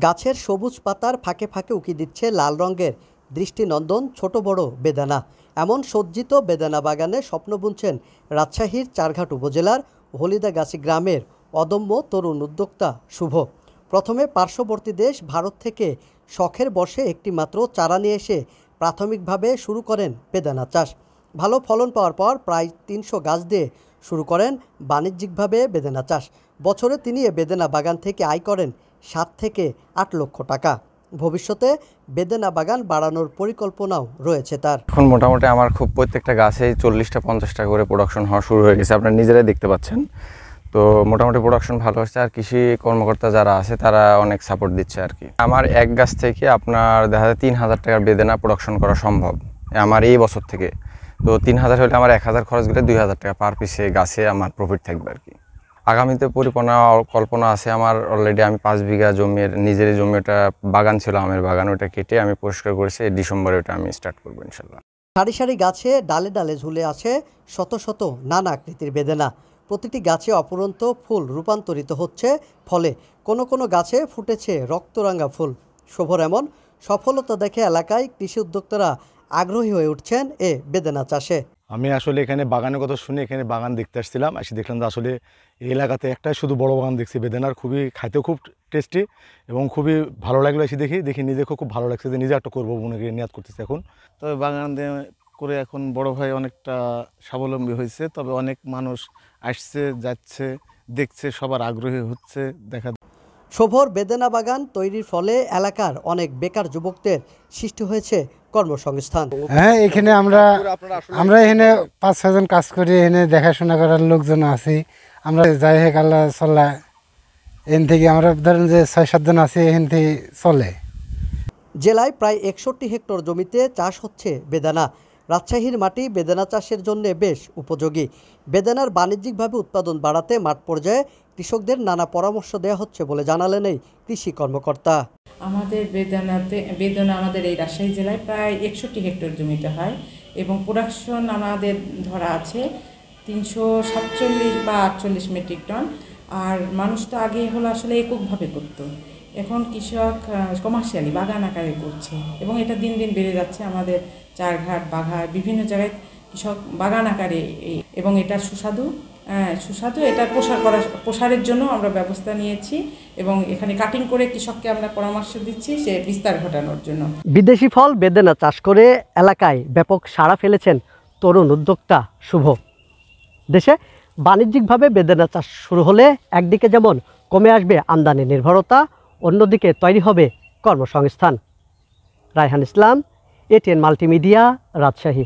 গাছের সবুজ পাতার ফাঁকে ফাঁকে উকি দিচ্ছে লাল রঙের দৃষ্টিনন্দন ছোট বড় বেদানা। এমন সজ্জিত বেদানা বাগানে স্বপ্ন বুনছেন রাজশাহীর চারঘাট উপজেলার হলিদাগাছি গ্রামের অদম্য তরুণ উদ্যোক্তা শুভ। প্রথমে পার্শ্ববর্তী দেশ ভারত থেকে শখের বশে একটি মাত্র চারা নিয়ে এসে প্রাথমিকভাবে শুরু করেন বেদানা চাষ। ভালো ফলন পাওয়ার পর প্রায় ৩০০ গাছ দিয়ে শুরু করেন বাণিজ্যিকভাবে বেদানা চাষ। বছরে তিনি এ বেদানা বাগান থেকে আয় করেন ৭ থেকে ৮ লক্ষ টাকা। ভবিষ্যতে বেদানা বাগান বাড়ানোর পরিকল্পনাও রয়েছে তার। এখন মোটামুটি আমার খুব প্রত্যেকটা গাছেই 40টা 50টা করে প্রোডাকশন হওয়া শুরু হয়ে গেছে, আপনারা নিজেরাই দেখতে পাচ্ছেন। তো মোটামুটি প্রোডাকশন ভালো হচ্ছে, আর কৃষি কর্মকর্তা যারা আছে তারা অনেক সাপোর্ট দিচ্ছে আর কি। আমার এক গাছ থেকে আপনার দেখা যায় 3000 টাকার বেদানা প্রোডাকশন করা সম্ভব আমার এই বছর থেকে। তো 3000 হলে আমার 1000 খরচ গেলে 2000 টাকা পার পিসে গাছে আমার প্রফিট থাকবে আর কি। আগামীতে কল্পনা আছে আমার। অলরেডি আমি 5 বিঘা জমির নিজের জমি, ওটা বাগান ছিল আমের বাগান, ওটা কেটে আমি পরিষ্কার করেছি। ডিসেম্বরে ওটা আমি স্টার্ট করবো ইনশাল্লাহ। সারি সারি গাছে ডালে ডালে ঝুলে আছে শত শত নানা আকৃতির বেদানা। প্রতিটি গাছে অপরন্ত ফুল রূপান্তরিত হচ্ছে ফলে কোনো কোনো গাছে ফুটেছে রক্তরাঙা ফুল। শুভর এমন সফলতা দেখে এলাকায় কৃষি উদ্যোক্তারা আগ্রহী হয়ে উঠছেন এ বেদানা চাষে। আমি আসলে এখানে বাগানের কথা শুনে এখানে বাগান দেখতে আসছিলাম, এসে দেখলাম যে আসলে এই এলাকাতে একটাই শুধু বড় বাগান দেখছি বেদানার। খুবই খাইতেও খুব টেস্টি এবং খুবই ভালো লাগলো। এসে দেখি নিজেকেও খুব ভালো লাগছে যে নিজে একটা করবো মনে করে নিয়াত করতেছি এখন। তবে বাগান করে এখন বড় ভাই অনেকটা স্বাবলম্বী হয়েছে। তবে অনেক মানুষ আসছে যাচ্ছে দেখছে, সবার আগ্রহী হচ্ছে দেখা। শুভর বেদানা বাগান তৈরির ফলে এলাকার অনেক বেকার যুবকদের সৃষ্টি হয়েছে কর্মসংস্থান। হ্যাঁ, এখানে আমরা এখানে 5-6 জন কাজ করি, এখানে দেখাশোনা করার লোকজন আছি। আমরা যাই হোক আল্লাহ চল্লা এখান থেকে আমরা ধরেন যে 6-7 জন আছি, এখান থেকে চলে। জেলায় প্রায় 61 হেক্টর জমিতে চাষ হচ্ছে বেদানা। রাজশাহীর মাটি বেদানা চাষের জন্য বেশ উপযোগী। বেদানার বাণিজ্যিকভাবে উৎপাদন বাড়াতে মাঠ পর্যায়ে কৃষকদের নানা পরামর্শ দেওয়া হচ্ছে বলে জানালেন এই কৃষি কর্মকর্তা। আমাদের বেদানা আমাদের এই রাজশাহী জেলায় প্রায় 61 হেক্টর জমিতে হয় এবং প্রোডাকশন আমাদের ধরা আছে 347 বা 48 মেট্রিক টন। আর মানুষ তো আগে হলো আসলে এককভাবে করতো, এখন কৃষক কমার্শিয়ালি বাগান আকারে করছে এবং এটা দিন দিন বেড়ে যাচ্ছে। আমাদের চারঘাট বাঘায় বিভিন্ন জায়গায় কৃষক বাগান আকারে, এবং এটা সুস্বাদু এটা প্রসারের জন্য আমরা ব্যবস্থা নিয়েছি এবং এখানে কাটিং করে কৃষককে আমরা পরামর্শ দিচ্ছি সে বিস্তার ঘটানোর জন্য। বিদেশি ফল বেদানা চাষ করে এলাকায় ব্যাপক সাড়া ফেলেছেন তরুণ উদ্যোক্তা শুভ। দেশে বাণিজ্যিকভাবে বেদানা চাষ শুরু হলে একদিকে যেমন কমে আসবে আমদানি নির্ভরতা, অন্যদিকে তৈরি হবে কর্মসংস্থান। রায়হান ইসলাম, এটিএন মাল্টিমিডিয়া, রাজশাহী।